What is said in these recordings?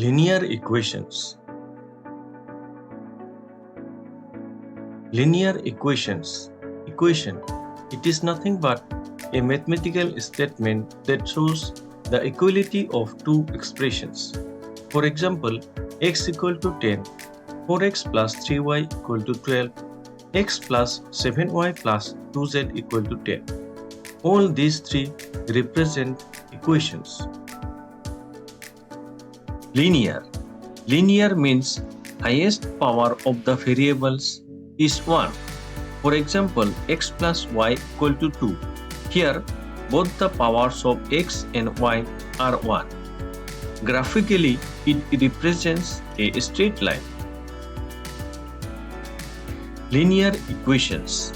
Linear equations. Linear equations. Equation. It is nothing but a mathematical statement that shows the equality of two expressions. For example, x equal to 10, 4x plus 3y equal to 12, x plus 7y plus 2z equal to 10. All these three represent equations. Linear. Linear means highest power of the variables is 1. For example, x plus y equal to 2. Here, both the powers of x and y are 1. Graphically, it represents a straight line. Linear equations.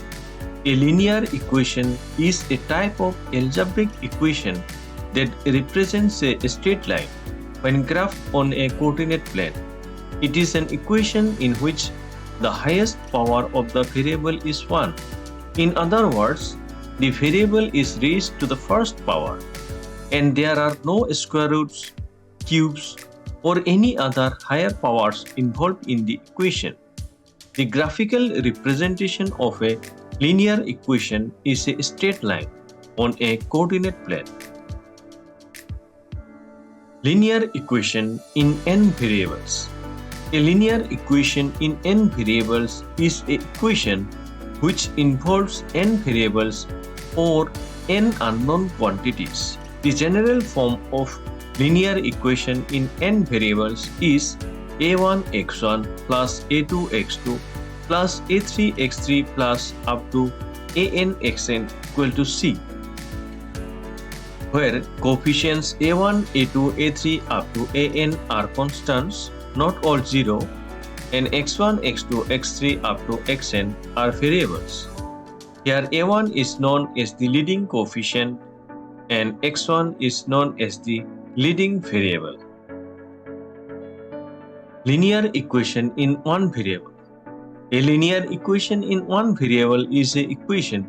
A linear equation is a type of algebraic equation that represents a straight line when graphed on a coordinate plane. It is an equation in which the highest power of the variable is 1. In other words, the variable is raised to the first power, and there are no square roots, cubes, or any other higher powers involved in the equation. The graphical representation of a linear equation is a straight line on a coordinate plane. Linear equation in n variables. A linear equation in n variables is an equation which involves n variables or n unknown quantities. The general form of linear equation in n variables is a1x1 plus a2x2 plus a3x3 plus up to anxn equal to c, where coefficients a1, a2, a3 up to an are constants, not all zero, and x1, x2, x3 up to xn are variables. Here a1 is known as the leading coefficient and x1 is known as the leading variable. Linear equation in one variable. A linear equation in one variable is an equation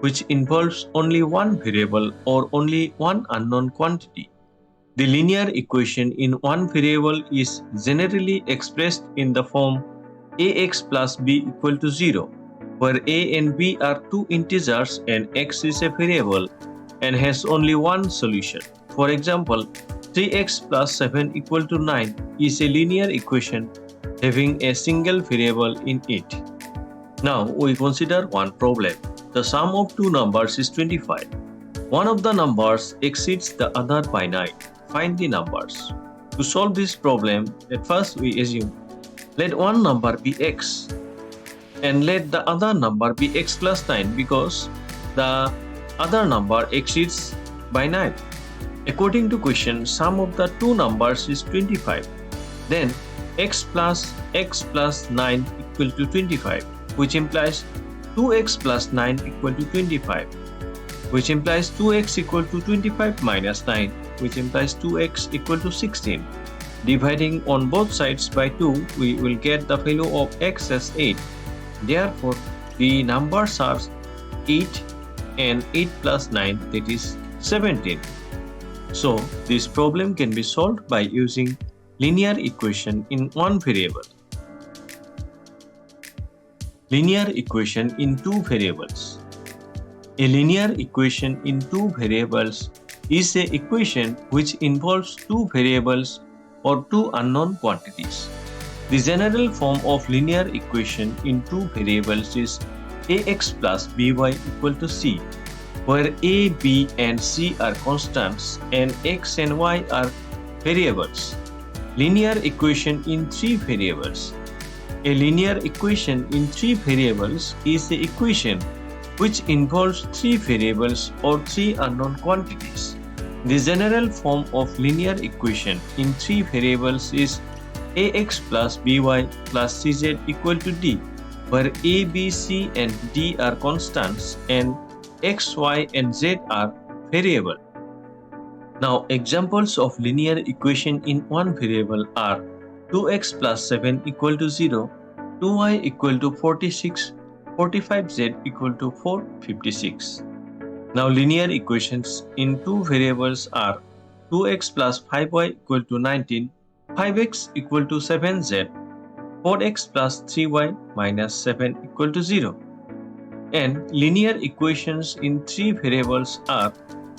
which involves only one variable or only one unknown quantity. The linear equation in one variable is generally expressed in the form ax plus b equal to 0, where a and b are two integers and x is a variable and has only one solution. For example, 3x plus 7 equal to 9 is a linear equation having a single variable in it. Now we consider one problem. The sum of two numbers is 25. One of the numbers exceeds the other by 9. Find the numbers. To solve this problem, at first we assume let one number be x and let the other number be x plus 9 because the other number exceeds by 9. According to question, sum of the two numbers is 25. Then x plus 9 equal to 25, which implies 2x plus 9 equal to 25, which implies 2x equal to 25 minus 9, which implies 2x equal to 16. Dividing on both sides by 2, we will get the value of x as 8. Therefore, the numbers are 8 and 8 plus 9, that is 17. So, this problem can be solved by using linear equation in one variable. Linear equation in two variables. A linear equation in two variables is an equation which involves two variables or two unknown quantities. The general form of linear equation in two variables is ax plus by equal to c, where a, b and c are constants and x and y are variables. Linear equation in three variables. A linear equation in three variables is an equation which involves three variables or three unknown quantities. The general form of linear equation in three variables is ax plus by plus cz equal to d, where a, b, c and d are constants and x, y and z are variable. Now examples of linear equation in one variable are 2x plus 7 equal to 0, 2y equal to 46, 45z equal to 456. Now linear equations in two variables are 2x plus 5y equal to 19, 5x equal to 7z, 4x plus 3y minus 7 equal to 0. And linear equations in 3 variables are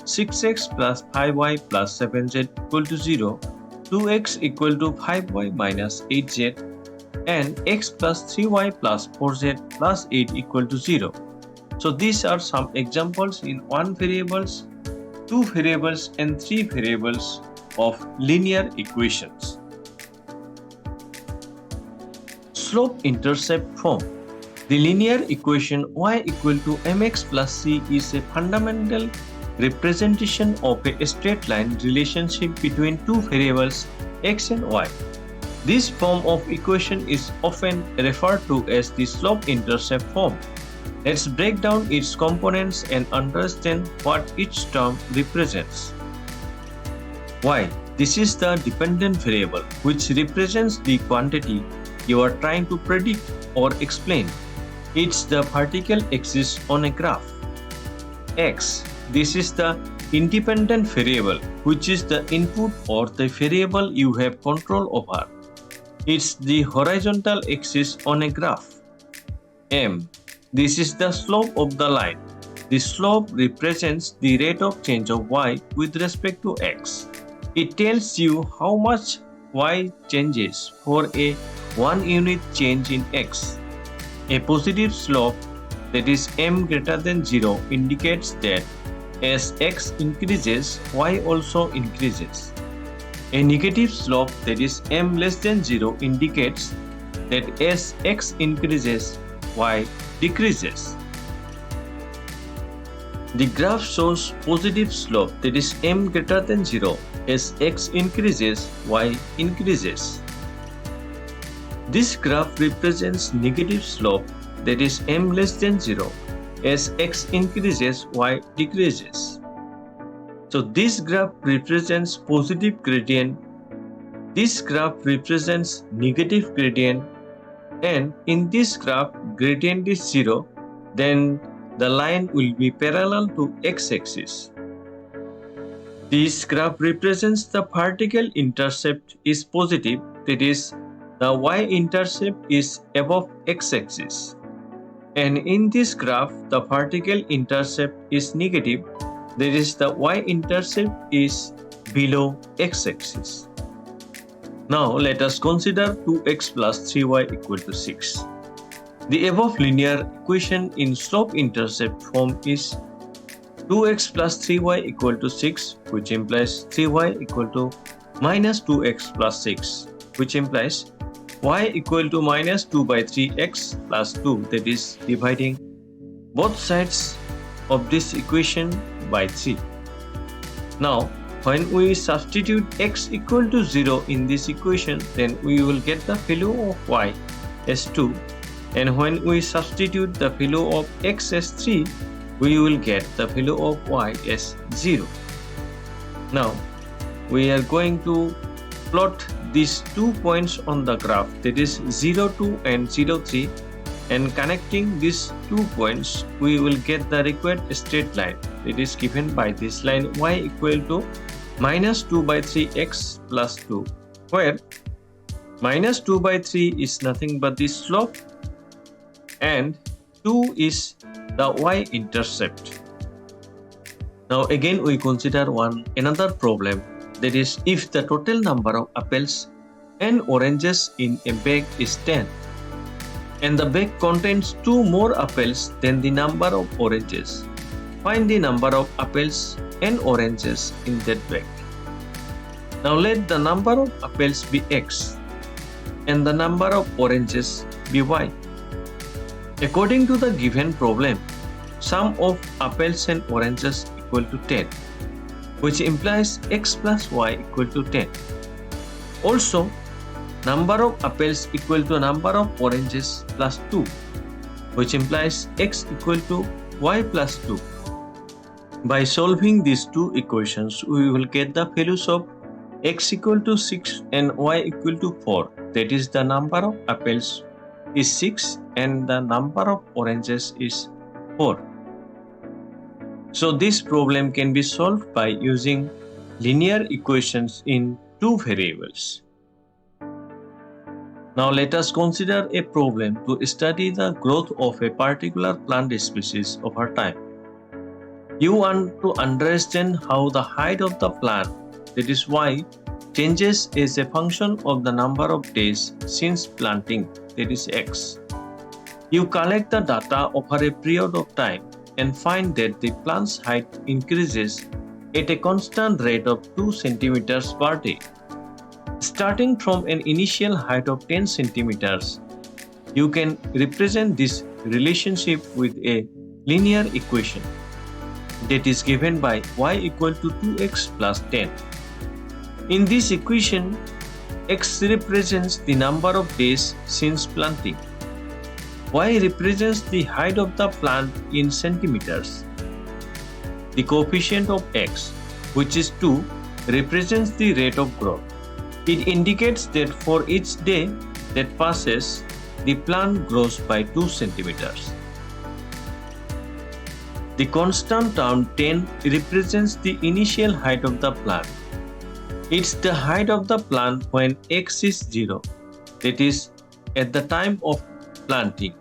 6x plus 5y plus 7z equal to 0, 2x equal to 5y minus 8z, and x plus 3y plus 4z plus 8 equal to 0. So these are some examples in 1 variables, 2 variables and 3 variables of linear equations. Slope-intercept form. The linear equation y equal to mx plus c is a fundamental representation of a straight line relationship between two variables x and y. This form of equation is often referred to as the slope-intercept form. Let's break down its components and understand what each term represents. Y. This is the dependent variable which represents the quantity you are trying to predict or explain. It's the vertical axis on a graph. X. This is the independent variable which is the input or the variable you have control over. It's the horizontal axis on a graph. M. This is the slope of the line. The slope represents the rate of change of y with respect to x. It tells you how much y changes for a 1 unit change in x. A positive slope, that is m greater than 0, indicates that as x increases, y also increases. A negative slope, that is m less than 0, indicates that as x increases, y decreases. The graph shows positive slope, that is m greater than 0. As x increases, y increases. This graph represents negative slope, that is m less than 0. As x increases, y decreases. So this graph represents positive gradient, this graph represents negative gradient, and in this graph gradient is 0, then the line will be parallel to x-axis. This graph represents the vertical intercept is positive, that is the y-intercept is above x-axis. And in this graph the vertical intercept is negative, that is the y-intercept is below x-axis. Now let us consider 2x plus 3y equal to 6. The above linear equation in slope-intercept form is 2x plus 3y equal to 6, which implies 3y equal to minus 2x plus 6, which implies y equal to minus 2 by 3x plus 2, that is dividing both sides of this equation by 3. Now when we substitute x equal to 0 in this equation, then we will get the value of y as 2, and when we substitute the value of x as 3, we will get the value of y as 0. Now we are going to plot these 2 points on the graph, that is 0, 2 and 0, 3, and connecting these 2 points we will get the required straight line. It is given by this line y equal to minus 2 by 3x plus 2, where minus 2 by 3 is nothing but the slope and 2 is the y-intercept. Now again we consider another problem, that is if the total number of apples and oranges in a bag is 10 and the bag contains 2 more apples than the number of oranges, find the number of apples and oranges in that bag. Now let the number of apples be x and the number of oranges be y. According to the given problem, sum of apples and oranges equal to 10, which implies x plus y equal to 10. Also, number of apples equal to number of oranges plus 2, which implies x equal to y plus 2. By solving these two equations, we will get the values of x equal to 6 and y equal to 4. That is, the number of apples is 6 and the number of oranges is 4. So this problem can be solved by using linear equations in 2 variables. Now let us consider a problem to study the growth of a particular plant species over time. You want to understand how the height of the plant, that is Y, changes as a function of the number of days since planting, that is X. You collect the data over a period of time and find that the plant's height increases at a constant rate of 2 centimeters per day. Starting from an initial height of 10 centimeters, you can represent this relationship with a linear equation that is given by y equal to 2x plus 10. In this equation, x represents the number of days since planting. Y represents the height of the plant in centimeters. The coefficient of x, which is 2, represents the rate of growth. It indicates that for each day that passes, the plant grows by 2 centimeters. The constant term 10 represents the initial height of the plant. It's the height of the plant when x is 0, that is, at the time of planting.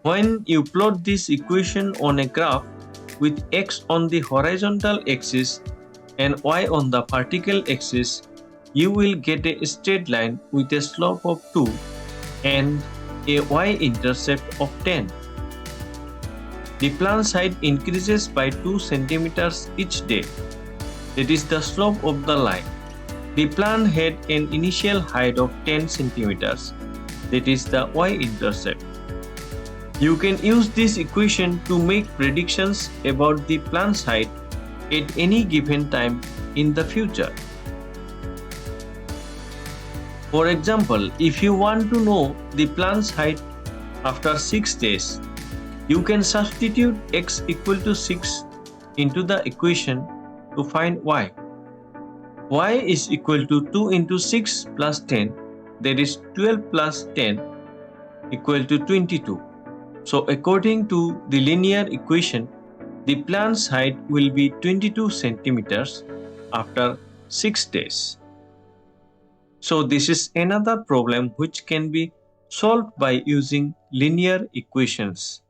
When you plot this equation on a graph with x on the horizontal axis and y on the vertical axis, you will get a straight line with a slope of 2 and a y-intercept of 10. The plant's height increases by 2 centimeters each day. That is the slope of the line. The plant had an initial height of 10 centimeters. That is the y-intercept. You can use this equation to make predictions about the plant's height at any given time in the future. For example, if you want to know the plant's height after 6 days, you can substitute x equal to 6 into the equation to find y. Y is equal to 2 into 6 plus 10, that is 12 plus 10 equal to 22. So according to the linear equation, the plant's height will be 22 centimeters after 6 days. So this is another problem which can be solved by using linear equations.